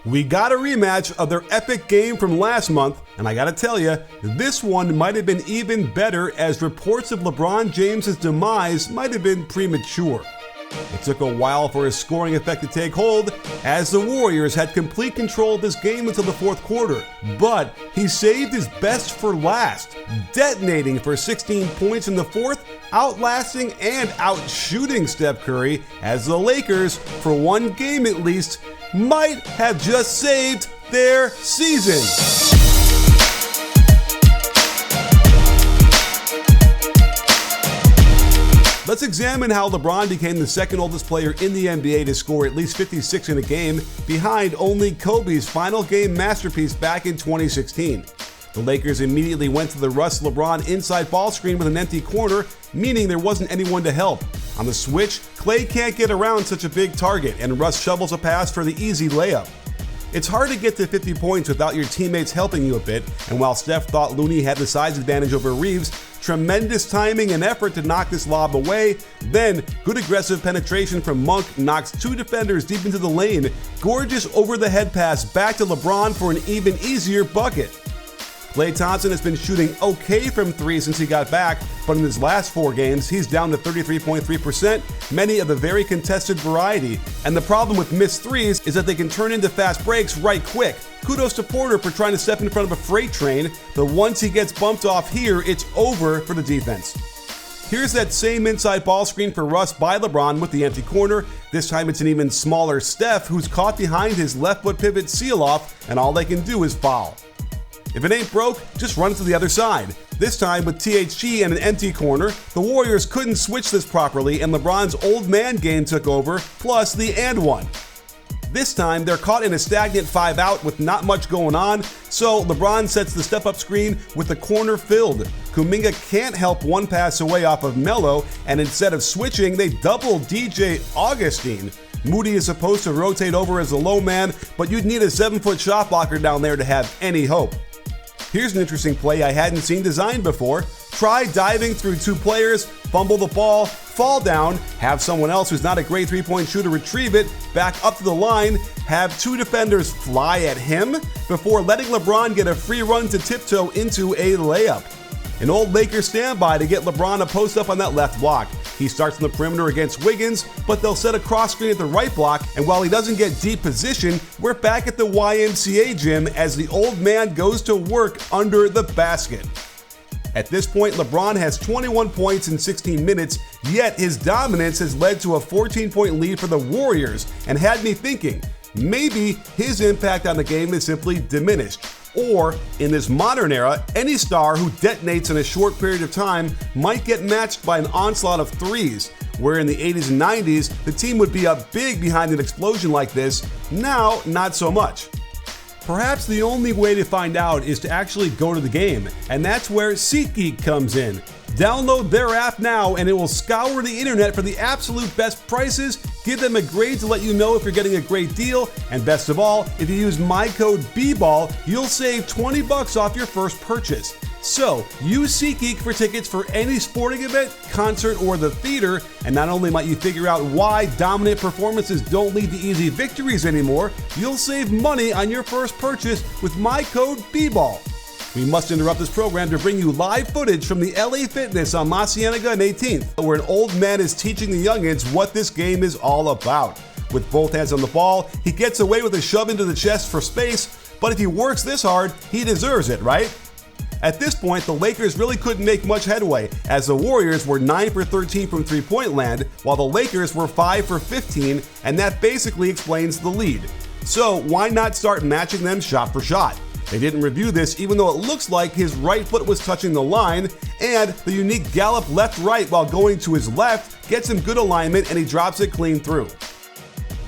We got a rematch of their epic game from last month, and I gotta tell you, this one might have been even better as reports of LeBron James' demise might have been premature. It took a while for his scoring effect to take hold, as the Warriors had complete control of this game until the fourth quarter, but he saved his best for last, detonating for 16 points in the fourth, outlasting and outshooting Steph Curry, as the Lakers, for one game at least, might have just saved their season. Let's examine how LeBron became the second oldest player in the NBA to score at least 56 in a game, behind only Kobe's final game masterpiece back in 2016. The Lakers immediately went to the Russ LeBron inside ball screen with an empty corner, meaning there wasn't anyone to help. On the switch, Clay can't get around such a big target, and Russ shovels a pass for the easy layup. It's hard to get to 50 points without your teammates helping you a bit, and while Steph thought Looney had the size advantage over Reeves, tremendous timing and effort to knock this lob away, then good aggressive penetration from Monk knocks two defenders deep into the lane, gorgeous over-the-head pass back to LeBron for an even easier bucket. Klay Thompson has been shooting okay from three since he got back, but in his last 4 games, he's down to 33.3%, many of the very contested variety. And the problem with missed threes is that they can turn into fast breaks right quick. Kudos to Porter for trying to step in front of a freight train, but once he gets bumped off here, it's over for the defense. Here's that same inside ball screen for Russ by LeBron with the empty corner. This time it's an even smaller Steph who's caught behind his left foot pivot seal-off, and all they can do is foul. If it ain't broke, just run it to the other side. This time with THG and an empty corner, the Warriors couldn't switch this properly and LeBron's old man game took over, plus the and one. This time they're caught in a stagnant 5-out with not much going on, so LeBron sets the step-up screen with the corner filled. Kuminga can't help one pass away off of Melo, and instead of switching, they double DJ Augustine. Moody is supposed to rotate over as a low man, but you'd need a 7-foot shot blocker down there to have any hope. Here's an interesting play I hadn't seen designed before. Try diving through 2 players, fumble the ball, fall down, have someone else who's not a great 3-point shooter retrieve it, back up to the line, have 2 defenders fly at him before letting LeBron get a free run to tiptoe into a layup. An old Lakers standby to get LeBron a post up on that left block. He starts on the perimeter against Wiggins, but they'll set a cross screen at the right block, and while he doesn't get deep position, we're back at the YMCA gym as the old man goes to work under the basket. At this point, LeBron has 21 points in 16 minutes, yet his dominance has led to a 14-point lead for the Warriors and had me thinking, maybe his impact on the game is simply diminished. Or, in this modern era, any star who detonates in a short period of time might get matched by an onslaught of threes, where in the 80s and 90s, the team would be up big behind an explosion like this. Now, not so much. Perhaps the only way to find out is to actually go to the game, and that's where SeatGeek comes in. Download their app now and it will scour the internet for the absolute best prices, give them a grade to let you know if you're getting a great deal, and best of all, if you use my code BBALL, you'll save $20 off your first purchase. So, use SeatGeek for tickets for any sporting event, concert, or the theater, and not only might you figure out why dominant performances don't lead to easy victories anymore, you'll save money on your first purchase with my code BBALL. We must interrupt this program to bring you live footage from the LA Fitness on La Cienega and 18th, where an old man is teaching the youngins what this game is all about. With both hands on the ball, he gets away with a shove into the chest for space, but if he works this hard, he deserves it, right? At this point, the Lakers really couldn't make much headway, as the Warriors were 9 for 13 from three-point land, while the Lakers were 5 for 15, and that basically explains the lead. So why not start matching them shot for shot? They didn't review this, even though it looks like his right foot was touching the line, and the unique gallop left-right while going to his left gets him good alignment and he drops it clean through.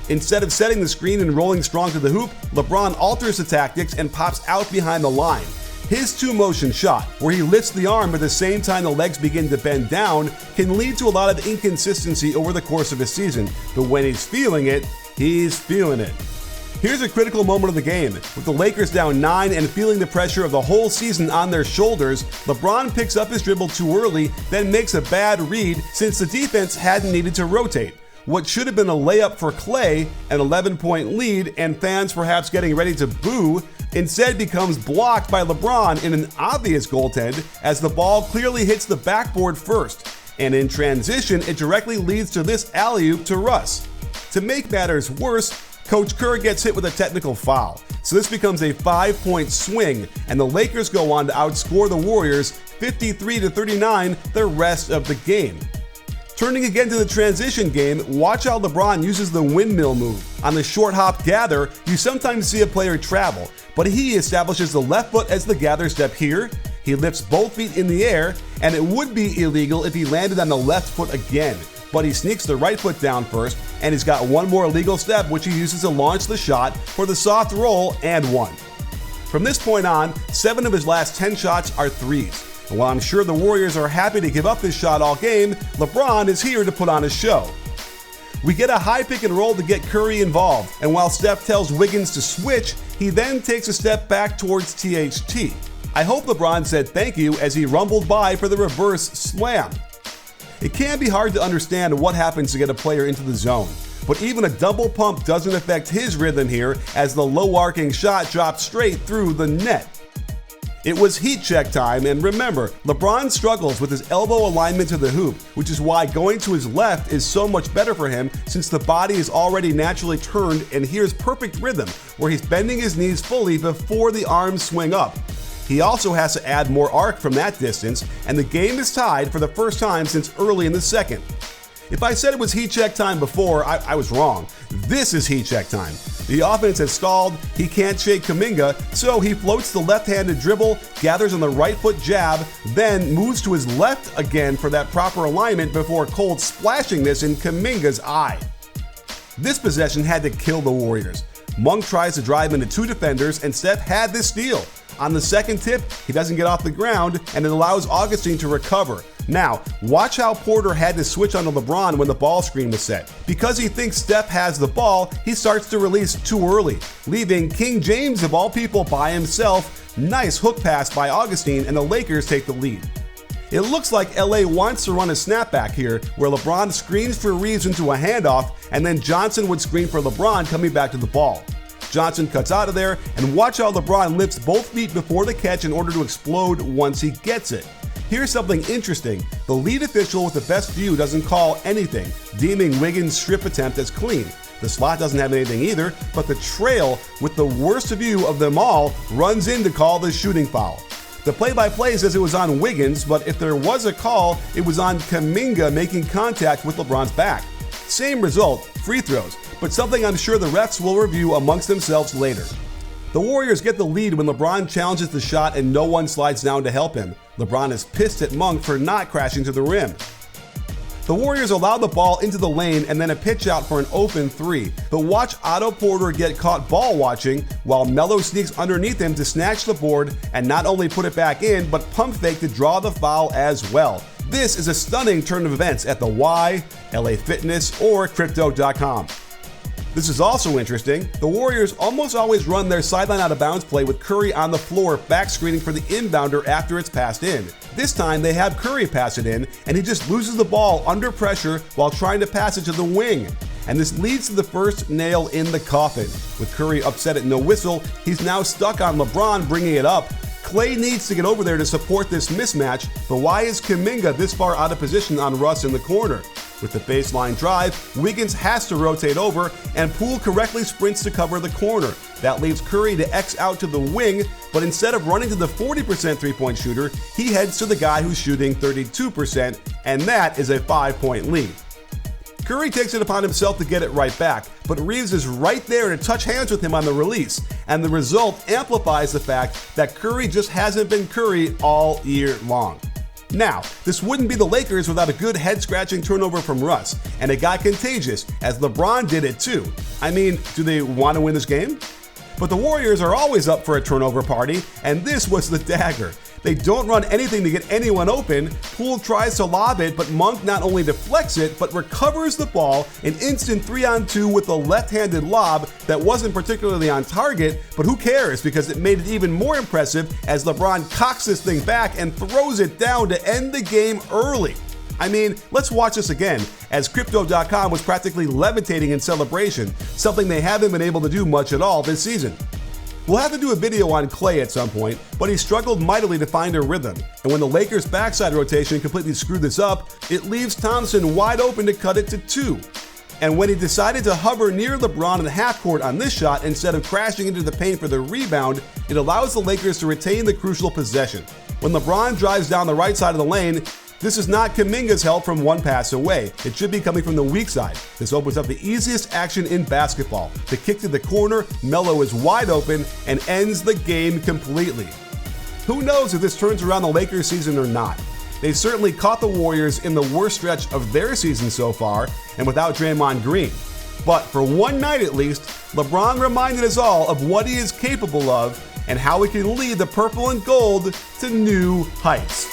Instead of setting the screen and rolling strong to the hoop, LeBron alters the tactics and pops out behind the line. His 2-motion shot, where he lifts the arm at the same time the legs begin to bend down, can lead to a lot of inconsistency over the course of a season, but when he's feeling it, he's feeling it. Here's a critical moment of the game. With the Lakers down 9 and feeling the pressure of the whole season on their shoulders, LeBron picks up his dribble too early, then makes a bad read since the defense hadn't needed to rotate. What should have been a layup for Klay, an 11-point lead, and fans perhaps getting ready to boo, instead becomes blocked by LeBron in an obvious goaltend as the ball clearly hits the backboard first, and in transition it directly leads to this alley-oop to Russ. To make matters worse, Coach Kerr gets hit with a technical foul, so this becomes a 5-point swing, and the Lakers go on to outscore the Warriors 53-39 the rest of the game. Turning again to the transition game, watch how LeBron uses the windmill move. On the short hop gather, you sometimes see a player travel, but he establishes the left foot as the gather step here. He lifts both feet in the air, and it would be illegal if he landed on the left foot again. But he sneaks the right foot down first, and he's got one more illegal step which he uses to launch the shot for the soft roll and one. From this point on, 7 of his last 10 shots are threes. And while I'm sure the Warriors are happy to give up this shot all game, LeBron is here to put on a show. We get a high pick and roll to get Curry involved, and while Steph tells Wiggins to switch, he then takes a step back towards THT. I hope LeBron said thank you as he rumbled by for the reverse slam. It can be hard to understand what happens to get a player into the zone, but even a double pump doesn't affect his rhythm here as the low arcing shot drops straight through the net. It was heat check time, and remember, LeBron struggles with his elbow alignment to the hoop, which is why going to his left is so much better for him since the body is already naturally turned, and here's perfect rhythm, where he's bending his knees fully before the arms swing up. He also has to add more arc from that distance, and the game is tied for the first time since early in the second. If I said it was heat check time before, I was wrong. This is heat check time. The offense has stalled, he can't shake Kuminga, so he floats the left-handed dribble, gathers on the right foot jab, then moves to his left again for that proper alignment before cold splashing this in Kuminga's eye. This possession had to kill the Warriors. Monk tries to drive into 2 defenders, and Steph had this steal. On the second tip, he doesn't get off the ground, and it allows Augustine to recover. Now, watch how Porter had to switch onto LeBron when the ball screen was set. Because he thinks Steph has the ball, he starts to release too early, leaving King James of all people by himself. Nice hook pass by Augustine, and the Lakers take the lead. It looks like LA wants to run a snapback here, where LeBron screens for Reeves into a handoff, and then Johnson would screen for LeBron coming back to the ball. Johnson cuts out of there, and watch how LeBron lifts both feet before the catch in order to explode once he gets it. Here's something interesting. The lead official with the best view doesn't call anything, deeming Wiggins' strip attempt as clean. The slot doesn't have anything either, but the trail, with the worst view of them all, runs in to call the shooting foul. The play-by-play says it was on Wiggins, but if there was a call, it was on Kuminga making contact with LeBron's back. Same result, free throws, but something I'm sure the refs will review amongst themselves later. The Warriors get the lead when LeBron challenges the shot and no one slides down to help him. LeBron is pissed at Monk for not crashing to the rim. The Warriors allow the ball into the lane and then a pitch out for an open 3. But watch Otto Porter get caught ball watching while Melo sneaks underneath him to snatch the board and not only put it back in, but pump fake to draw the foul as well. This is a stunning turn of events at the Y, LA Fitness, or Crypto.com. This is also interesting. The Warriors almost always run their sideline out of bounds play with Curry on the floor back screening for the inbounder after it's passed in. This time they have Curry pass it in, and he just loses the ball under pressure while trying to pass it to the wing. And this leads to the first nail in the coffin. With Curry upset at no whistle, he's now stuck on LeBron bringing it up. Klay needs to get over there to support this mismatch, but why is Kuminga this far out of position on Russ in the corner? With the baseline drive, Wiggins has to rotate over, and Poole correctly sprints to cover the corner. That leaves Curry to X out to the wing, but instead of running to the 40% three-point shooter, he heads to the guy who's shooting 32%, and that is a 5-point lead. Curry takes it upon himself to get it right back, but Reeves is right there to touch hands with him on the release, and the result amplifies the fact that Curry just hasn't been Curry all year long. Now, this wouldn't be the Lakers without a good head-scratching turnover from Russ, and it got contagious as LeBron did it too. I mean, do they want to win this game? But the Warriors are always up for a turnover party, and this was the dagger. They don't run anything to get anyone open. Poole tries to lob it, but Monk not only deflects it, but recovers the ball in instant 3-on-2 with a left-handed lob that wasn't particularly on target, but who cares because it made it even more impressive as LeBron cocks this thing back and throws it down to end the game early. I mean, let's watch this again, as Crypto.com was practically levitating in celebration, something they haven't been able to do much at all this season. We'll have to do a video on Klay at some point, but he struggled mightily to find a rhythm, and when the Lakers' backside rotation completely screwed this up, it leaves Thompson wide open to cut it to 2. And when he decided to hover near LeBron in the half court on this shot instead of crashing into the paint for the rebound, it allows the Lakers to retain the crucial possession. When LeBron drives down the right side of the lane, this is not Kuminga's help from one pass away. It should be coming from the weak side. This opens up the easiest action in basketball. The kick to the corner, Melo is wide open, and ends the game completely. Who knows if this turns around the Lakers season or not? They certainly caught the Warriors in the worst stretch of their season so far, and without Draymond Green. But for one night at least, LeBron reminded us all of what he is capable of and how he can lead the purple and gold to new heights.